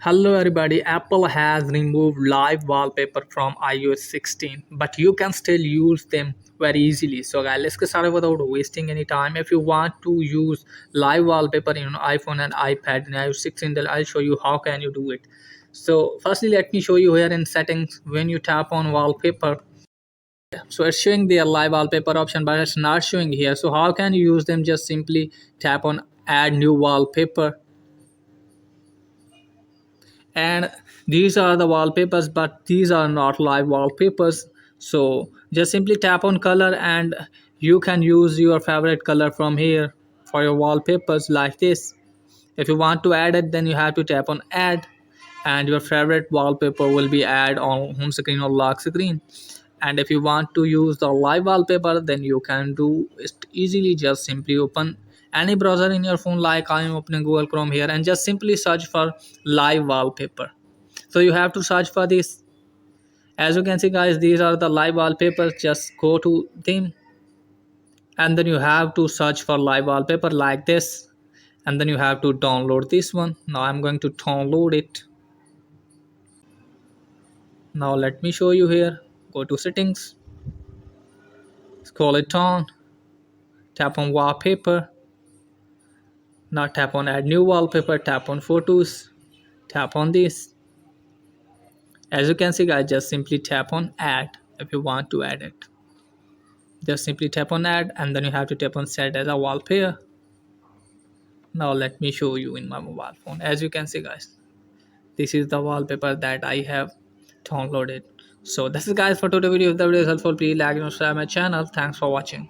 Hello everybody, Apple has removed live wallpaper from iOS 16, but you can still use them very easily. So guys, let's get started without wasting any time. If you want to use live wallpaper in iPhone and iPad in iOS 16, then I'll show you how can you do it. So firstly, let me show you here in settings. When you tap on wallpaper, so it's showing the live wallpaper option, but it's not showing here. So how can you use them? Just simply tap on add new wallpaper, and these are the wallpapers, but these are not live wallpapers. So just simply tap on color and you can use your favorite color from here for your wallpapers like this. If you want to add it, then you have to tap on add, and your favorite wallpaper will be add on home screen or lock screen. And if you want to use the live wallpaper, then you can do it easily. Just simply open any browser in your phone, like I am opening Google Chrome here, and just simply search for live wallpaper. So you have to search for this. As you can see guys, these are the live wallpapers. Just go to them, and then you have to search for live wallpaper like this, and then you have to download this one. Now I'm going to download it. Now let me show you here. Go to settings, scroll it down, tap on wallpaper. Now tap on add new wallpaper, tap on photos, tap on this. As you can see guys, just simply tap on add if you want to add it. Just simply tap on add, and then you have to tap on set as a wallpaper. Now let me show you in my mobile phone. As you can see guys, this is the wallpaper that I have downloaded. So this is guys for today's video. If the video is helpful, please like and subscribe my channel. Thanks for watching.